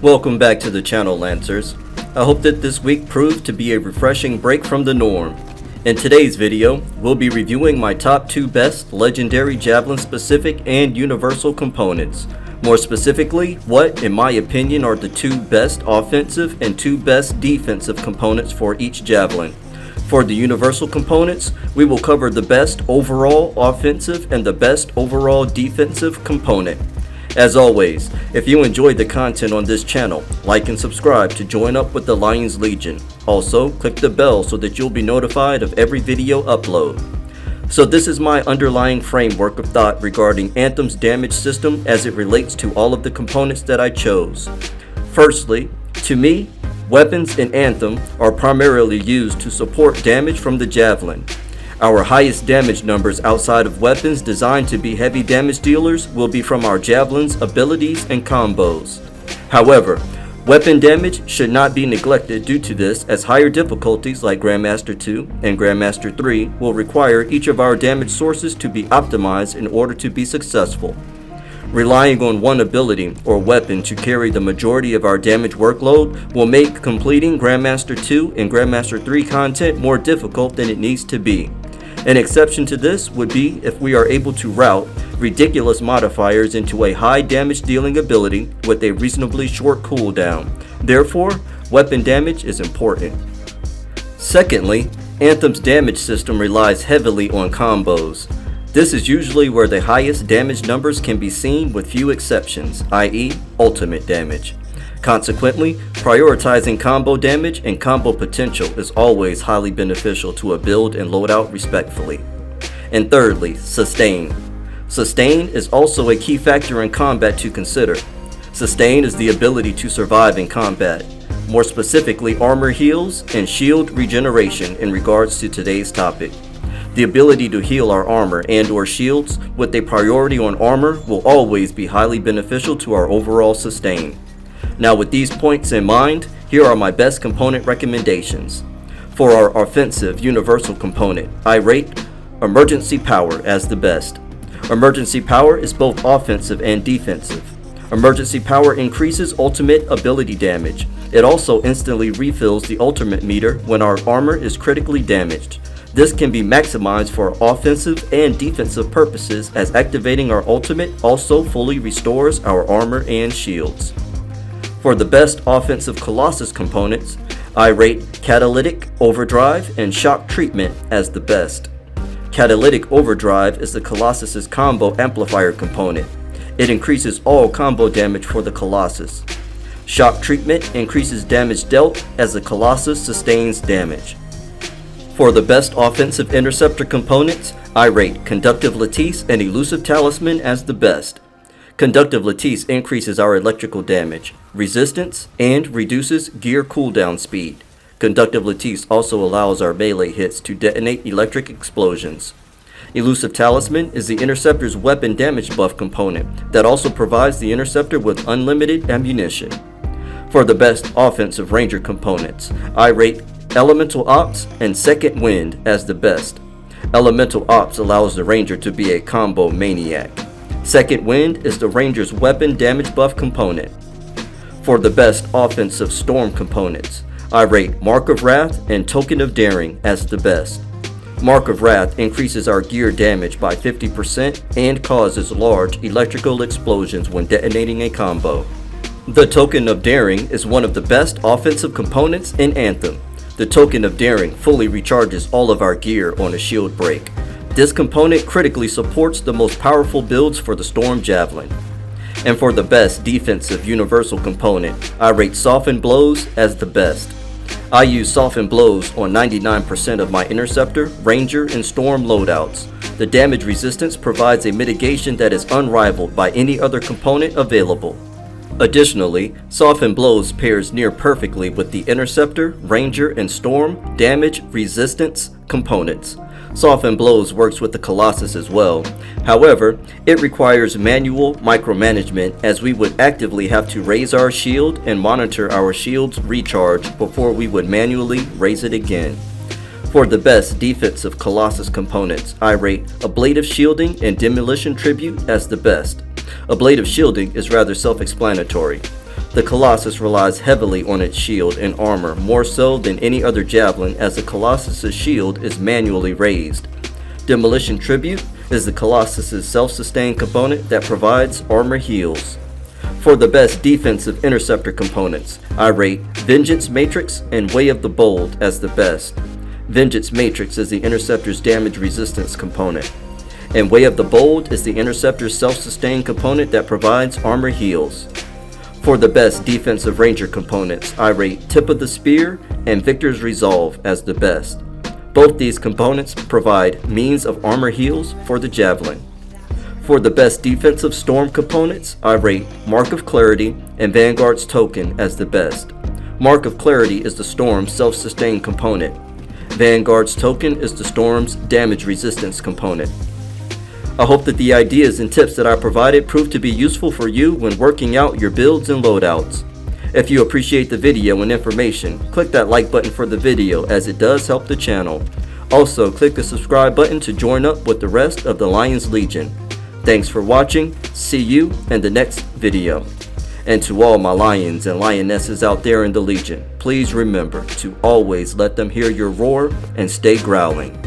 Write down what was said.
Welcome back to the channel, Lancers. I hope that this week proved to be a refreshing break from the norm. In today's video, we'll be reviewing my top 2 best legendary Javelin specific and universal components. More specifically, what, in my opinion, are the 2 best offensive and 2 best defensive components for each Javelin. For the universal components, we will cover the best overall offensive and the best overall defensive component. As always, if you enjoyed the content on this channel, like and subscribe to join up with the Lions Legion. Also, click the bell so that you'll be notified of every video upload. So this is my underlying framework of thought regarding Anthem's damage system as it relates to all of the components that I chose. Firstly, to me, weapons in Anthem are primarily used to support damage from the Javelin. Our highest damage numbers outside of weapons designed to be heavy damage dealers will be from our Javelin's abilities and combos. However, weapon damage should not be neglected due to this, as higher difficulties like Grandmaster 2 and Grandmaster 3 will require each of our damage sources to be optimized in order to be successful. Relying on one ability or weapon to carry the majority of our damage workload will make completing Grandmaster 2 and Grandmaster 3 content more difficult than it needs to be. An exception to this would be if we are able to route ridiculous modifiers into a high damage dealing ability with a reasonably short cooldown. Therefore, weapon damage is important. Secondly, Anthem's damage system relies heavily on combos. This is usually where the highest damage numbers can be seen with few exceptions, i.e. ultimate damage. Consequently, prioritizing combo damage and combo potential is always highly beneficial to a build and loadout respectfully. And thirdly, sustain. Sustain is also a key factor in combat to consider. Sustain is the ability to survive in combat, more specifically armor heals and shield regeneration in regards to today's topic. The ability to heal our armor and or shields with a priority on armor will always be highly beneficial to our overall sustain. Now with these points in mind, here are my best component recommendations. For our offensive universal component, I rate Emergency Power as the best. Emergency Power is both offensive and defensive. Emergency Power increases ultimate ability damage. It also instantly refills the ultimate meter when our armor is critically damaged. This can be maximized for offensive and defensive purposes, as activating our ultimate also fully restores our armor and shields. For the best offensive Colossus components, I rate Catalytic Overdrive and Shock Treatment as the best. Catalytic Overdrive is the Colossus's combo amplifier component. It increases all combo damage for the Colossus. Shock Treatment increases damage dealt as the Colossus sustains damage. For the best offensive Interceptor components, I rate Conductive Lattice and Elusive Talisman as the best. Conductive Lattice increases our electrical damage, resistance, and reduces gear cooldown speed. Conductive Lattice also allows our melee hits to detonate electric explosions. Elusive Talisman is the Interceptor's weapon damage buff component that also provides the Interceptor with unlimited ammunition. For the best offensive Ranger components, I rate Elemental Ops and Second Wind as the best. Elemental Ops allows the Ranger to be a combo maniac. Second Wind is the Ranger's weapon damage buff component. For the best offensive Storm components, I rate Mark of Wrath and Token of Daring as the best. Mark of Wrath increases our gear damage by 50% and causes large electrical explosions when detonating a combo. The Token of Daring is one of the best offensive components in Anthem. The Token of Daring fully recharges all of our gear on a shield break. This component critically supports the most powerful builds for the Storm Javelin. And for the best defensive universal component, I rate Soften Blows as the best. I use Soften Blows on 99% of my Interceptor, Ranger, and Storm loadouts. The damage resistance provides a mitigation that is unrivaled by any other component available. Additionally, Soften Blows pairs near perfectly with the Interceptor, Ranger, and Storm damage resistance components. Soften Blows works with the Colossus as well. However, it requires manual micromanagement, as we would actively have to raise our shield and monitor our shield's recharge before we would manually raise it again. For the best defensive Colossus components, I rate Ablative Shielding and Demolition Tribute as the best. Ablative Shielding is rather self-explanatory. The Colossus relies heavily on its shield and armor, more so than any other Javelin, as the Colossus's shield is manually raised. Demolition Tribute is the Colossus's self-sustained component that provides armor heals. For the best defensive Interceptor components, I rate Vengeance Matrix and Way of the Bold as the best. Vengeance Matrix is the Interceptor's damage resistance component, and Way of the Bold is the Interceptor's self-sustained component that provides armor heals. For the best defensive Ranger components, I rate Tip of the Spear and Victor's Resolve as the best. Both these components provide means of armor heals for the Javelin. For the best defensive Storm components, I rate Mark of Clarity and Vanguard's Token as the best. Mark of Clarity is the Storm's self-sustained component. Vanguard's Token is the Storm's damage resistance component. I hope that the ideas and tips that I provided prove to be useful for you when working out your builds and loadouts. If you appreciate the video and information, click that like button for the video, as it does help the channel. Also, click the subscribe button to join up with the rest of the Lions Legion. Thanks for watching. See you in the next video. And to all my lions and lionesses out there in the Legion, please remember to always let them hear your roar and stay growling.